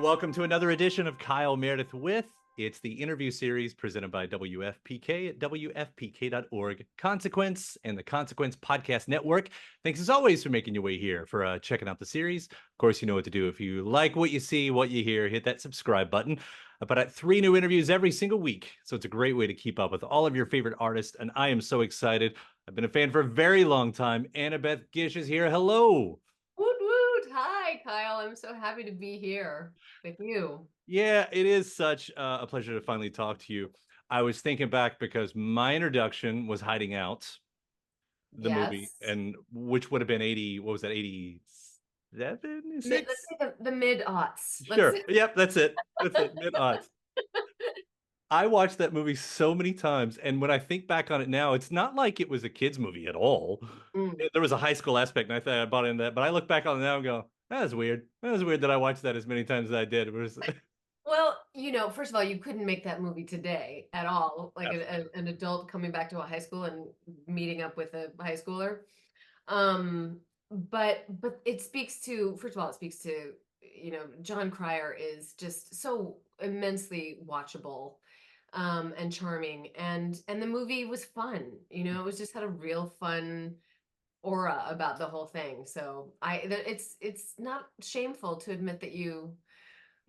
welcome to another edition of Kyle Meredith with. It's the interview series presented by WFPK at WFPK.org, Consequence, and the Consequence Podcast Network. Thanks as always for making your way here, for checking out the series. Of course, you know what to do. If you like what you see, what you hear, hit that subscribe button. But at 3 new interviews every single week. So it's a great way to keep up with all of your favorite artists. And I am so excited. I've been a fan for a very long time. Annabeth Gish is here. Hello. Woot woot! Hi, Kyle. I'm so happy to be here with you. Yeah, it is such a pleasure to finally talk to you. I was thinking back because my introduction was Hiding Out, the movie, Yes. and which would have been 80, what was that, 87, Let's 6? say the mid-aughts. Let's Sure. Yep, that's it. That's it. Mid-aughts. I watched that movie so many times, and when I think back on it now, it's not like it was a kids movie at all. Mm. There was a high school aspect, and I thought I bought into that, but I look back on it now and go, that was weird. That was weird that I watched that as many times as I did. It was Well, first of all, you couldn't make that movie today at all. Like an adult coming back to a high school and meeting up with a high schooler. But it speaks to, first of all, it speaks to, John Cryer is just so immensely watchable, and charming, and the movie was fun. It was just had a real fun aura about the whole thing. So it's not shameful to admit that you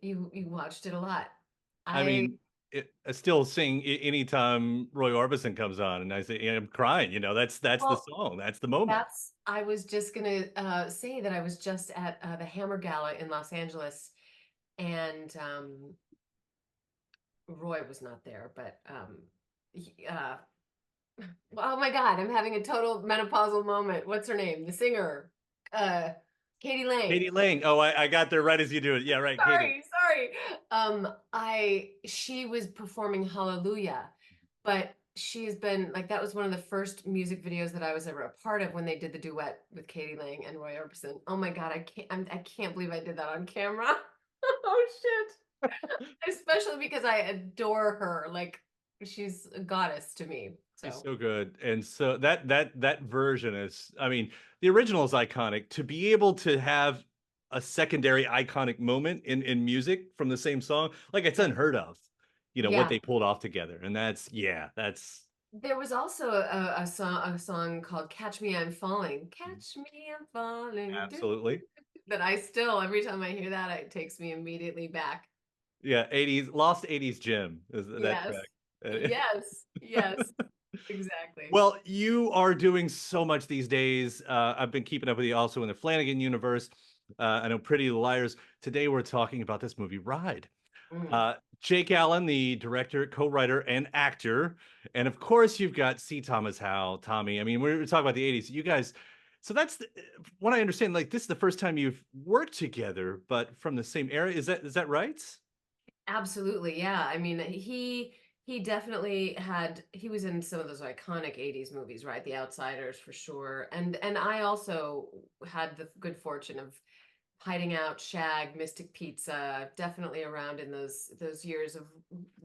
watched it a lot. I I mean, I still sing anytime Roy Orbison comes on, and I say I'm crying. That's the well, song. That's the moment. I was just gonna say that I was just at the Hammer Gala in Los Angeles, and Roy was not there, but oh my God, I'm having a total menopausal moment. What's her name? The singer, uh, Katie Lang. Katie Lang. Oh, I got there right as you do it. Yeah, right, Katie. Sorry. She was performing Hallelujah, but she's been like, that was one of the first music videos that I was ever a part of when they did the duet with Katie Lang and Roy Orbison. Oh my God, I can't believe I did that on camera. Oh shit. Especially because I adore her. Like, she's a goddess to me. She's So so good, and so that version is. I mean, the original is iconic. To be able to have a secondary iconic moment in music from the same song, like it's yeah. unheard of. What Yeah. they pulled off together, and that's There was also a song called Catch Me I'm Falling. Catch Me I'm Falling. absolutely. That I still, every time I hear that, it takes me immediately back. Yeah, 80s lost 80s gem is that Yes. track. Yes. Yes. Exactly. Well, you are doing so much these days. I've been keeping up with you also in the Flanigan universe. I know Pretty Little Liars. Today we're talking about this movie, Ride. Mm. Jake Allyn, the director, co-writer, and actor, and of course you've got C. Thomas Howell, Tommy. I mean, we're talking about the '80s. You guys. So that's what I understand. Like this is the first time you've worked together, but from the same era. Is that right? Absolutely. Yeah. I mean, he definitely he was in some of those iconic 80s movies, right? The Outsiders for sure. And I also had the good fortune of Hiding Out, Shag, Mystic Pizza, definitely around in those years of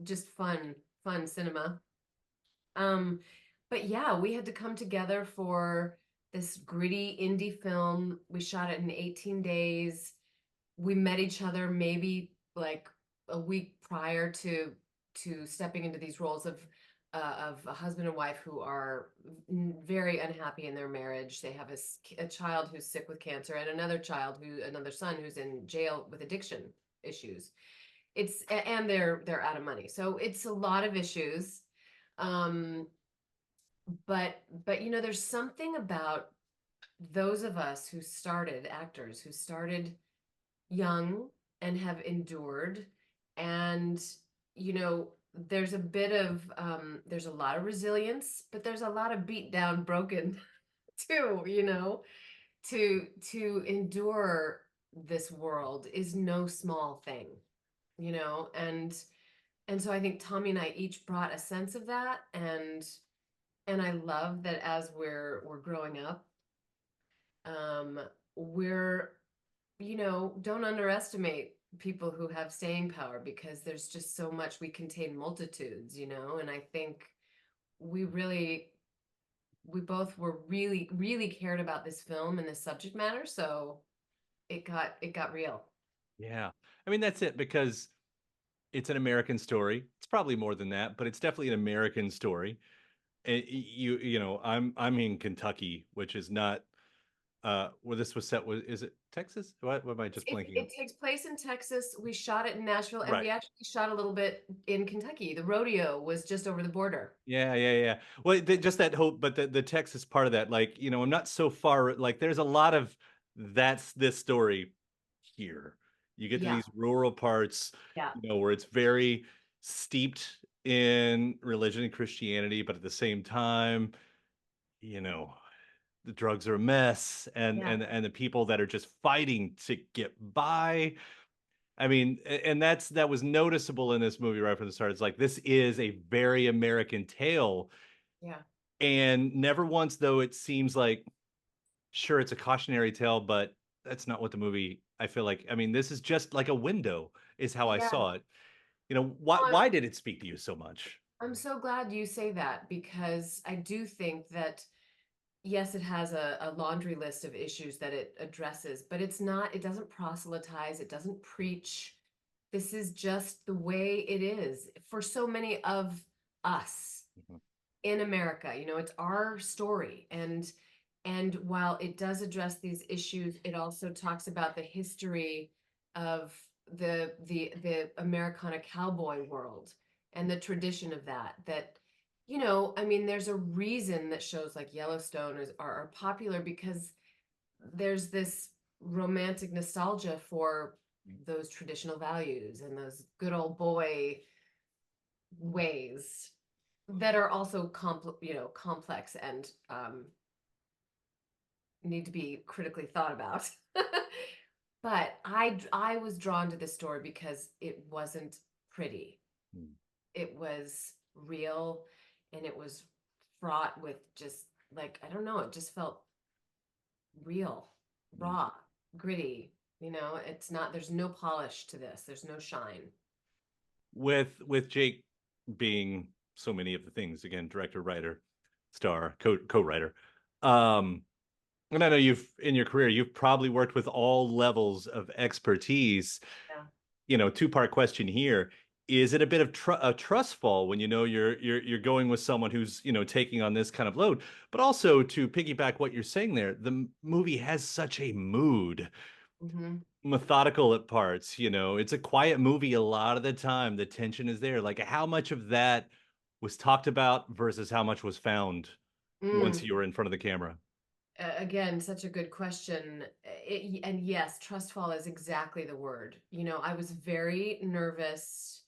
just fun cinema. Um, but yeah, we had to come together for this gritty indie film. We shot it in 18 days. We met each other maybe like a week prior to stepping into these roles of a husband and wife who are very unhappy in their marriage. They have a child who's sick with cancer and another son who's in jail with addiction issues. And they're out of money. So it's a lot of issues. Um, but there's something about those of us who started actors who started young and have endured, and you know there's a bit of there's a lot of resilience, but there's a lot of beat down broken too. To endure this world is no small thing. And so I think Tommy and I each brought a sense of that, and I love that as we're growing up, um we're don't underestimate people who have staying power, because there's just so much. We contain multitudes, and I think we really we both were really really cared about this film and this subject matter, so it got real. Yeah. I mean, that's it because it's an American story. It's probably more than that, but it's definitely an American story. And you know, I'm in Kentucky, which is not where this was set. Was is it Texas? What am I just blanking on? It takes place in Texas. We shot it in Nashville, and Right. we actually shot a little bit in Kentucky. The rodeo was just over the border. Yeah, yeah, yeah. Well, just that hope, but the Texas part of that, like, you know, I'm not so far. Like, there's a lot of that's this story here. You get to Yeah, these rural parts, yeah, you know, where it's very steeped in religion and Christianity, but at the same time, you know, the drugs are a mess, and yeah, and the people that are just fighting to get by. I mean, and that was noticeable in this movie right from the start. It's like this is a very American tale, yeah, and never once though it seems like sure it's a cautionary tale, but that's not what the movie. I feel like. I mean, this is just like a window, is how I yeah. saw it. You know, No, why did it speak to you so much? I'm so glad you say that because I do think that yes, it has a laundry list of issues that it addresses, but it doesn't proselytize, it doesn't preach. This is just the way it is for so many of us Mhm. in America. You know, it's our story. And while it does address these issues, it also talks about the history of the Americana cowboy world and the tradition of that you know, I mean, there's a reason that shows like Yellowstone are popular because there's this romantic nostalgia for those traditional values and those good old boy ways that are also complex and need to be critically thought about. But I was drawn to this story because it wasn't pretty. Mm. It was real and it was fraught with just like I don't know, it just felt real, Mm. raw, gritty. You know, it's not there's no polish to this. There's no shine. With Jake being so many of the things again, director, writer, star, co-writer. Um, and I know you've in your career you've probably worked with all levels of expertise. Yeah. You know, two-part question here. Is it a bit of a trust fall when you know you're going with someone who's, you know, taking on this kind of load? But also to piggyback what you're saying there, the movie has such a mood, Mm-hmm. methodical at parts, you know. It's a quiet movie a lot of the time. The tension is there. Like how much of that was talked about versus how much was found once Mm. you were in front of the camera? Again, such a good question. And yes, trust fall is exactly the word. You know, I was very nervous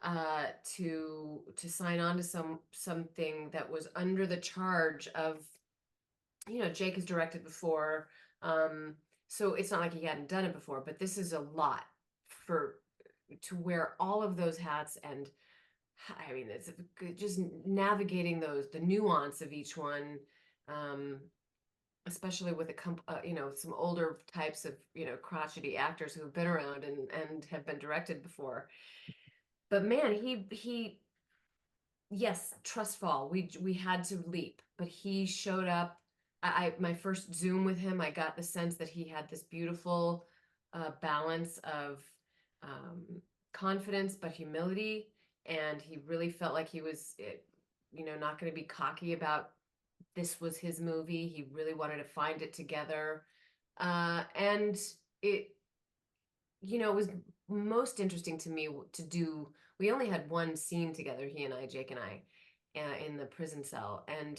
to sign on to something that was under the charge of, you know, Jake has directed before. Um, so it's not like he hadn't done it before, but this is a lot for to wear all of those hats and I mean, it's just navigating the nuance of each one. Um, Especially with you know, some older types of, you know, crotchety actors who have been around and have been directed before. But man, he yes, trust fall. We had to leap, but he showed up. I my first Zoom with him, I got the sense that he had this beautiful balance of um, confidence but humility, and he really felt like he was, you know, not going to be cocky about this was his movie. He really wanted to find it together. And it, you know, it was most interesting to me to do. We only had one scene together, he and I, Jake and I, in the prison cell. And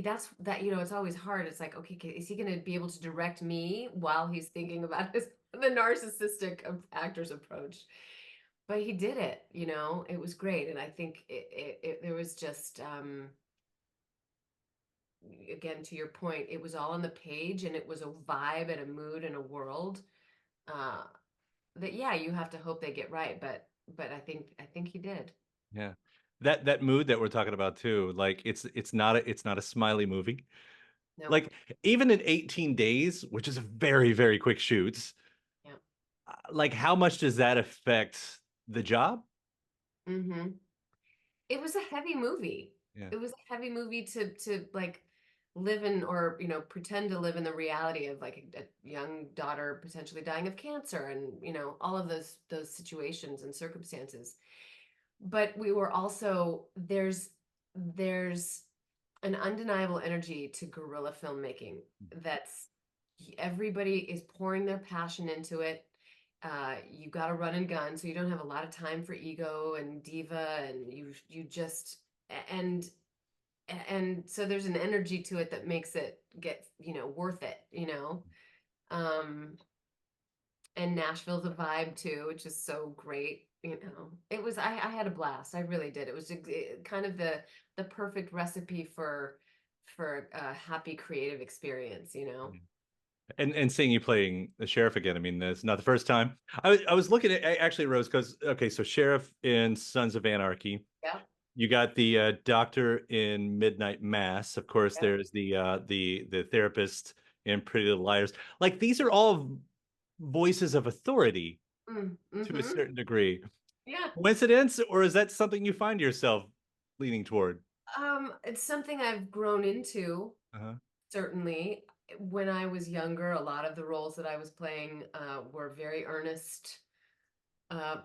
that's that, you know, it's always hard. It's like, okay, is he going to be able to direct me while he's thinking about the narcissistic actor's approach? But he did it, you know, it was great. And I think there was just, again to your point, it was all on the page and it was a vibe and a mood and a world uh that yeah, you have to hope they get right, but I think he did. Yeah. That mood that we're talking about too, like it's not a smiley movie. No. Like even in 18 days, which is a very, very quick shoot, Yeah. like how much does that affect the job? Mm-hmm. It was a heavy movie. Yeah. It was a heavy movie to like live in, or pretend to live in the reality of like a young daughter potentially dying of cancer, and all of those situations and circumstances. But we were also, there's an undeniable energy to guerrilla filmmaking that's, everybody is pouring their passion into it. You got to run and gun, so you don't have a lot of time for ego and diva, and you just, and so there's an energy to it that makes it get, worth it, um and Nashville's a vibe too, which is so great. It was, I had a blast. I really did. It was kind of the perfect recipe for a happy creative experience. And seeing you playing the sheriff again, I mean, that's not the first time. I was looking at actually, Rose, because okay, so sheriff in Sons of Anarchy. Yeah, You got the doctor in Midnight Mass. Of course, yeah. there's the therapist in Pretty Little Liars. Like these are all voices of authority to a Mm-hmm. certain degree. Yeah. Coincidence, or is that something you find yourself leaning toward? It's something I've grown into, Uh-huh. certainly. When I was younger, a lot of the roles that I was playing were very earnest, uh,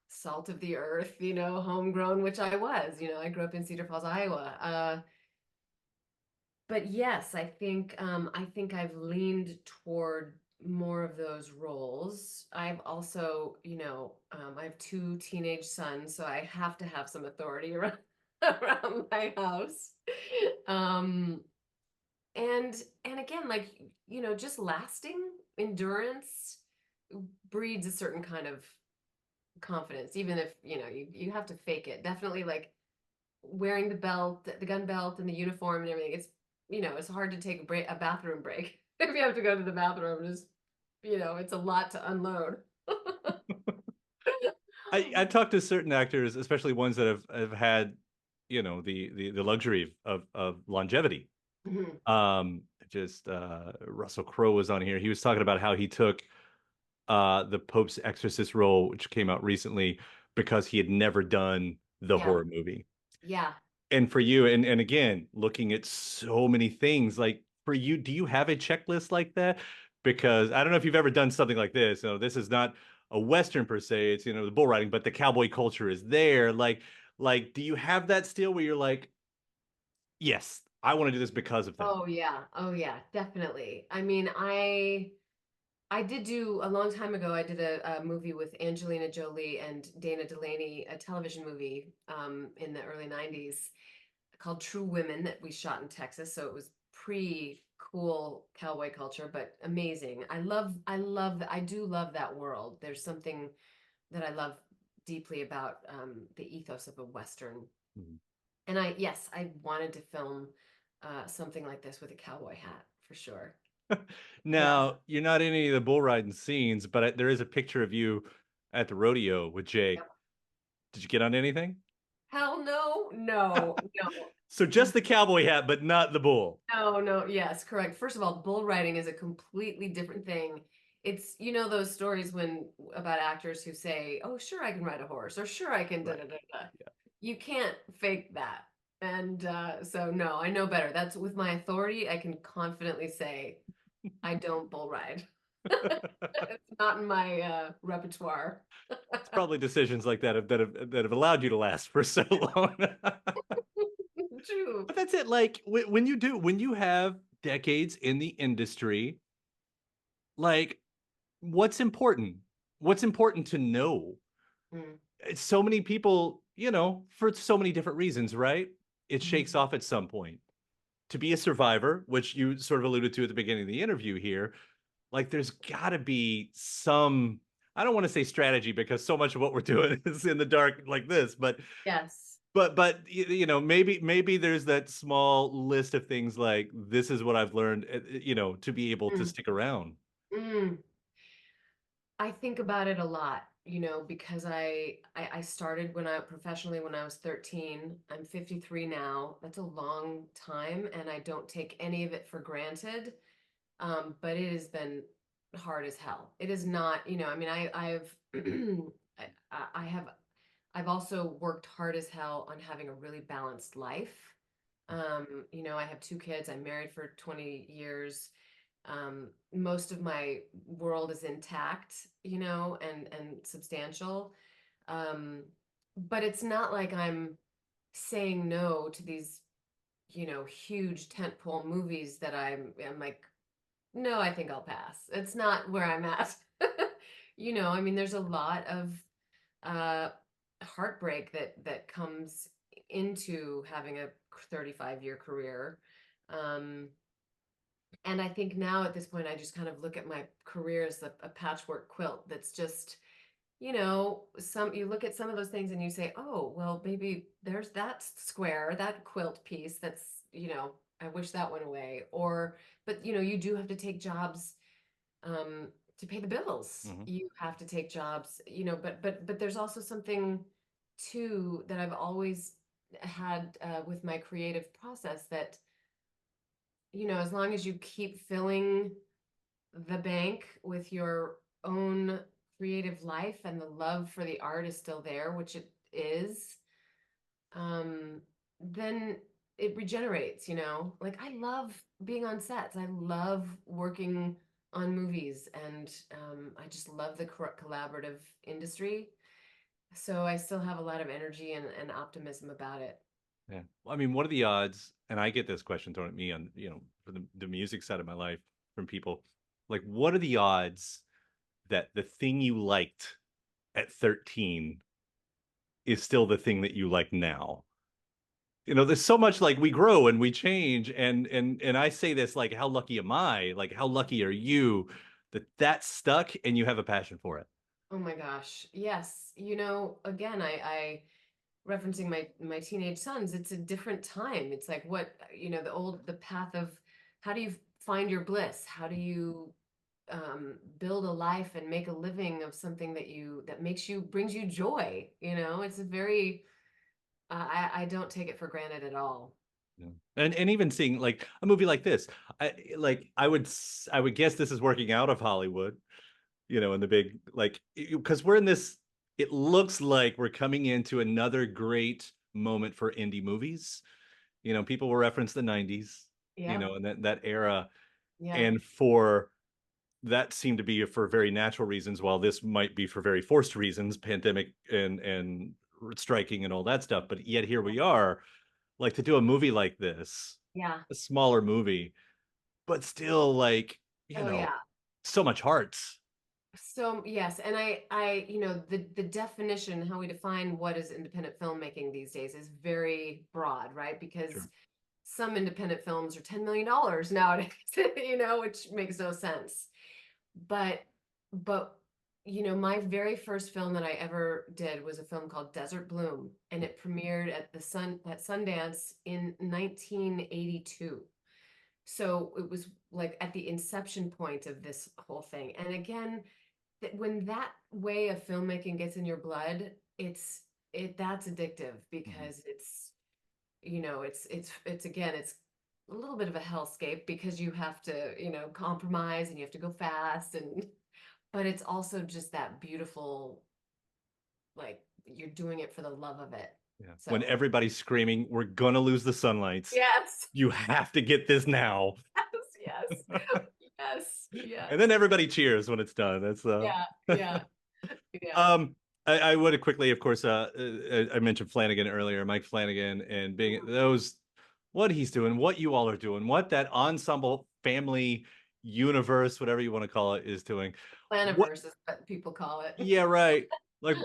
salt of the earth, homegrown, which I was. I grew up in Cedar Falls, Iowa. But yes, I think I've leaned toward more of those roles. I've also, I have two teenage sons, so I have to have some authority around around my house. Um, and again, like, just lasting endurance breeds a certain kind of confidence, even if, you have to fake it. Definitely, like, wearing the belt, the gun belt, and the uniform and everything. It's hard to take a bathroom break if you have to go to the bathroom. Just, it's a lot to unload. I've talked to certain actors, especially ones that have had, the luxury of longevity. Mhm. Just Russell Crowe was on here. He was talking about how he took the Pope's Exorcist role, which came out recently, because he had never done the Yeah, horror movie. yeah. And for you, and again, looking at so many things, like for you, do you have a checklist like that? Because I don't know if you've ever done something like this. This is not a Western per se, it's the bull riding, but the cowboy culture is there. Like, do you have that still where you're like, yes, I want to do this because of that? Oh yeah. Oh yeah, definitely. I mean, I did do, a long time ago, I did a movie with Angelina Jolie and Dana Delaney, a television movie in the early 90s called True Women, that we shot in Texas. So it was pre-cool cowboy culture, but amazing. I do love that world. There's something that I love deeply about the ethos of a Western. Mhm. And yes, I wanted to film something like this with a cowboy hat for sure. Yeah. Now, you're not in any of the bull riding scenes, but there is a picture of you at the rodeo with Jake. Yep. Did you get on anything? Hell no, no, So no. just the cowboy hat, but not the bull. No, no, yes, correct. First of all, bull riding is a completely different thing. It's, those stories when, about actors who say, "Oh, sure, I can ride a horse," or "Sure, I can da Right. da da da." You can't fake that. And so, no, I know better. That's, with my authority, I can confidently say I don't bull ride. It's not in my repertoire. It's probably decisions like that have allowed you to last for so long. True. But that's it. Like when you have decades in the industry, like what's important? What's important to know? Mm, It's so many people, for so many different reasons, right? It shakes mhm. off at some point. To be a survivor, which you sort of alluded to at the beginning of the interview here, like there's got to be some, I don't want to say strategy because so much of what we're doing is in the dark like this, Yes. but maybe there's that small list of things like this is what I've learned, to be able to Mm, stick around. mm. I think about it a lot, because I started when I professionally when I was 13. I'm 53 now. That's a long time, and I don't take any of it for granted. But it has been hard as hell. It is not, I mean, I've I have I've also worked hard as hell on having a really balanced life. I have two kids. I'm married for 20 years. Most of my world is intact, and substantial. Um, but it's not like I'm saying no to these, huge tentpole movies that I'm like, no, I think I'll pass. It's not where I'm at. I mean, there's a lot of uh heartbreak that comes into having a 35-year career. Um, and I think now at this point, I just kind of look at my career as a patchwork quilt that's just, you look at some of those things and you say, oh, well, maybe there's that square, that quilt piece that's, I wish that went away. But you do have to take jobs to pay the bills. Hmm. You have to take jobs, but there's also something too that I've always had with my creative process that, as long as you keep filling the bank with your own creative life and the love for the art is still there, which it is, then it regenerates, Like I love being on sets. I love working on movies and I just love the collaborative industry. So I still have a lot of energy and optimism about it. Yeah. Well, I mean, what are the odds? And I get this question thrown at me on, for the music side of my life from people. Like, what are the odds that the thing you liked at 13 is still the thing that you like now? There's so much, like, we grow and we change, and I say this, like, how lucky am I? Like, how lucky are you that that's stuck and you have a passion for it? Oh my gosh. Yes. Again, I referencing my teenage sons, it's a different time. It's like what, the path of how do you find your bliss? How do you build a life and make a living of something that brings you joy? It's a very I don't take it for granted at all. Yeah. And even seeing, like, a movie like this, I would guess this is working out of Hollywood, in the big, like, because we're in this, it looks like we're coming into another great moment for indie movies. People will reference the 90s, Yeah. and that era, Yeah. and for that seemed to be for very natural reasons, while this might be for very forced reasons, pandemic and striking and all that stuff. But yet here we are, like, to do a movie like this, Yeah. a smaller movie, but still, like, Oh yeah. so much heart. So yes, and the definition, how we define what is independent filmmaking these days is very broad, right? Because Sure. some independent films are $10 million nowadays, which makes no sense. But but my very first film that I ever did was a film called Desert Bloom, and it premiered at Sundance in 1982. So it was like at the inception point of this whole thing. And again, when that way of filmmaking gets in your blood, that's addictive Mhm. because it's again, it's a little bit of a hellscape because you have to, compromise and you have to go fast but it's also just that beautiful, like you're doing it for the love of it. Yeah. When So everybody's screaming, we're gonna lose the sunlights. yes, You have to get this now. yes, yes, And then yes, everybody cheers when it's done. That's yeah, yeah, yeah. um I would quickly, of course, I mentioned Flanigan earlier, Mike Flanagan, and being those, what he's doing, what you all are doing, what that ensemble family universe, whatever you want to call it, is doing. What, Planiverse is what people call it. yeah, right. Like,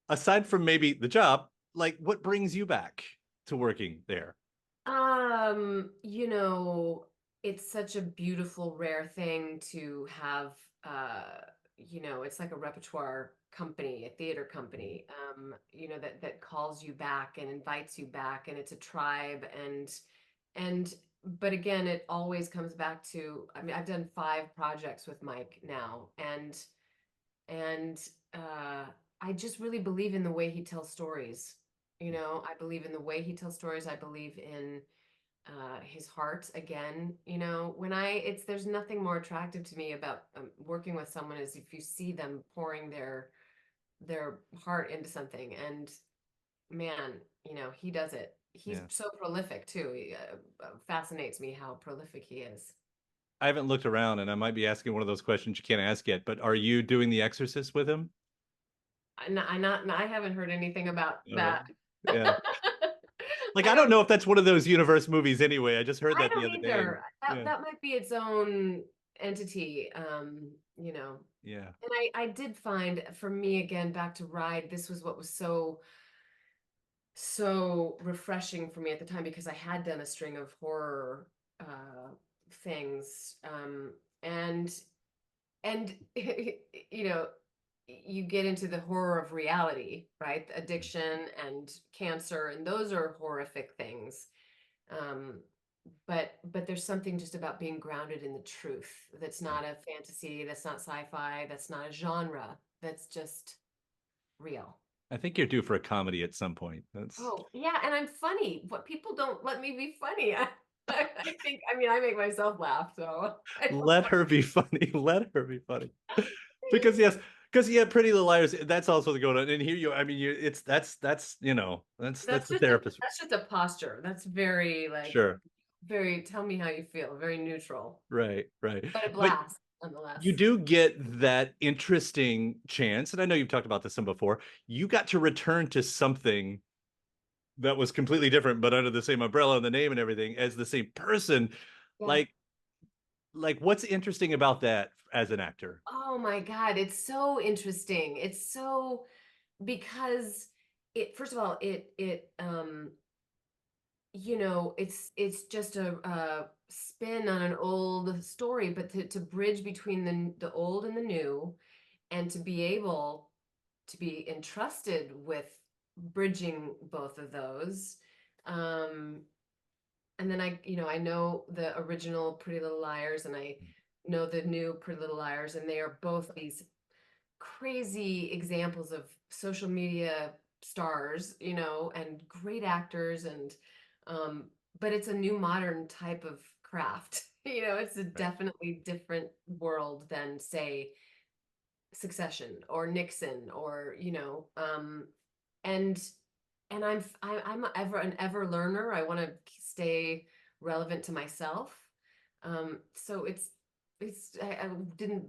aside from maybe the job, like, what brings you back to working there? You know, it's such a beautiful, rare thing to have, it's like a repertoire company, a theater company, that calls you back and invites you back, and it's a tribe and but again, it always comes back to, I mean, I've done 5 projects with Mike now, and I just really believe in the way he tells stories. I believe in the way he tells stories. I believe in his heart again. When it's there's nothing more attractive to me about working with someone is if you see them pouring their heart into something. And man, he does it. he's Yeah. so prolific too. He fascinates me how prolific he is. I haven't looked around, and I might be asking one of those questions you can't ask yet, but are you doing The Exorcist with him? I haven't heard anything about All right. that. Yeah. Like, I I don't don't know if that's one of those universe movies anyway. I just heard I that the don't other day. either. That Yeah. that might be its own entity. You know. Yeah. And I did find for me again back to Ride, this was what was so refreshing for me at the time because I had done a string of horror things. And and you know, you get into the horror of reality, right? Addiction and cancer, and those are horrific things. Um, but there's something just about being grounded in the truth. That's Yeah. not a fantasy, that's not sci-fi, that's not a genre. That's just real. I think you're due for a comedy at some point. That's Oh, yeah, and I'm funny. What people don't let me be funny. I think, I mean, I make myself laugh, so I don't let her be funny. Let her be funny. Because yes, because yeah, Pretty Little Liars. That's also the going on. And here you, I mean, you, it's that's that's the therapist. that's just a posture. That's very like Sure, very tell me how you feel, very neutral, right. but a But blast you nonetheless. do get that interesting chance, and I know you've talked about this some before. You got to return to something that was completely different, but under the same umbrella and the name and everything as the same person. Yeah. Like, what's interesting about that as an actor? Oh my God, it's so interesting. It's so because it first of all it's just a spin on an old story, but to bridge between the old and the new, and to be able to be entrusted with bridging both of those. Um, and then I know the original Pretty Little Liars, and I know the new Pretty Little Liars, and they are both these crazy examples of social media stars, and great actors, and um but it's a new modern type of craft. It's a Right, definitely different world than say Succession or Nixon or and I'm an ever learner. I want to stay relevant to myself. So I didn't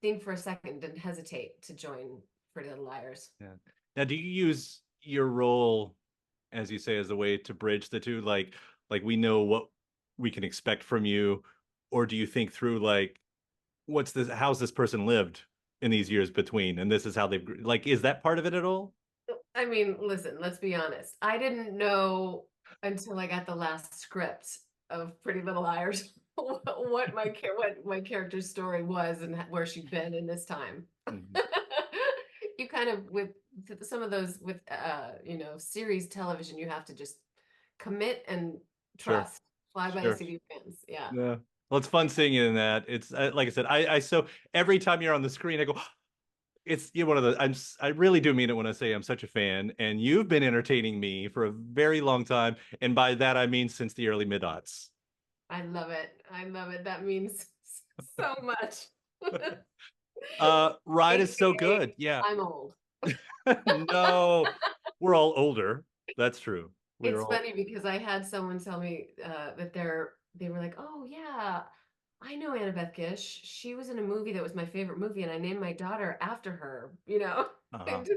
think for a second, didn't hesitate to join Pretty Little Liars. yeah. Now, do you use your role, as you say, as a way to bridge the two? Like we know what we can expect from you, or do you think through like, what's this? How's this person lived in these years between, and this is how they've like? Is that part of it at all? I mean, listen, let's be honest. I didn't know until I got the last script of Pretty Little Liars what my character's story was and where she'd been in this time. Mhm. You kind of with some of those with series television, you have to just commit and Sure, trust. Fly by the sure. seat of your pants. Yeah. Yeah. Well, it's fun seeing you in that. It's like I said, I so every time you're on the screen, I go, it's one of the I really do mean it when I say I'm such a fan, and you've been entertaining me for a very long time, and by that I mean since the early mid aughts. I love it. I love it. That means so much. Ride is so AKA, good. Yeah. I'm old. No, we're all older. That's true. We are It's all funny because I had someone tell me that they were like, "Oh yeah, I know Annabeth Gish. She was in a movie that was my favorite movie, and I named my daughter after her." uh-huh. And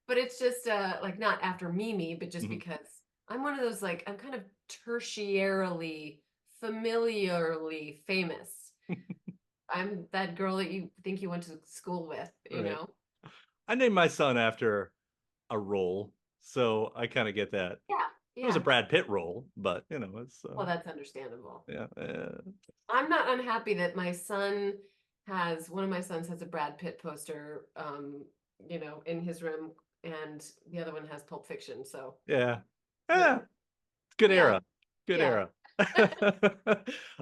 but it's just like not after Mimi, but just Mhm. because I'm one of those like I'm kind of tertiarily, familiarly famous. I'm that girl that you think you went to school with, you Right. know? I named my son after a role, so I kind of get that. Yeah, It was a yeah. Brad Pitt role, but it's Well, that's understandable. yeah. I'm not unhappy that one of my sons has a Brad Pitt poster, in his room, and the other one has Pulp Fiction. So, Yeah. you Yeah. know, Good yeah, era. Good yeah,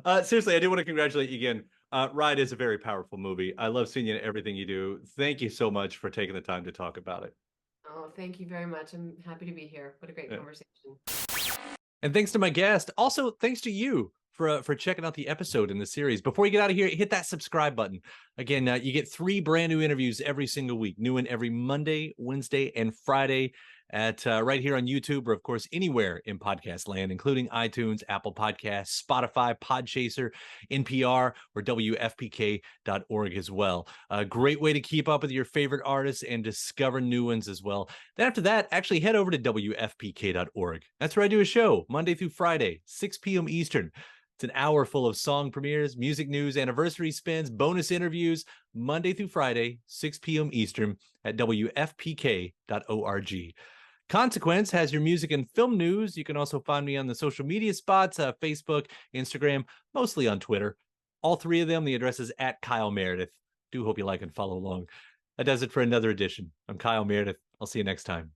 era. Seriously, I do want to congratulate you again. Ride is a very powerful movie. I love seeing you in everything you do. Thank you so much for taking the time to talk about it. Oh, thank you very much. I'm happy to be here. What a great Yeah. conversation. And thanks to my guest. Also, thanks to you for checking out the episode in the series. Before you get out of here, hit that subscribe button. Again, you get 3 brand new interviews every single week, new one every Monday, Wednesday, and Friday. at right here on YouTube, or of course anywhere in podcast land, including iTunes, Apple Podcasts, Spotify, Podchaser, NPR, or WFPK.org as well. A great way to keep up with your favorite artists and discover new ones as well. Then after that, actually head over to WFPK.org. That's where I do a show Monday through Friday, 6 p.m. Eastern. It's an hour full of song premieres, music news, anniversary spins, bonus interviews, Monday through Friday, 6 p.m. Eastern at WFPK.org. Consequence has your music and film news. You can also find me on the social media spots, Facebook, Instagram, mostly on Twitter. All three of them, the address is at Kyle Meredith. Do hope you like and follow along. That does it for another edition. I'm Kyle Meredith. I'll see you next time.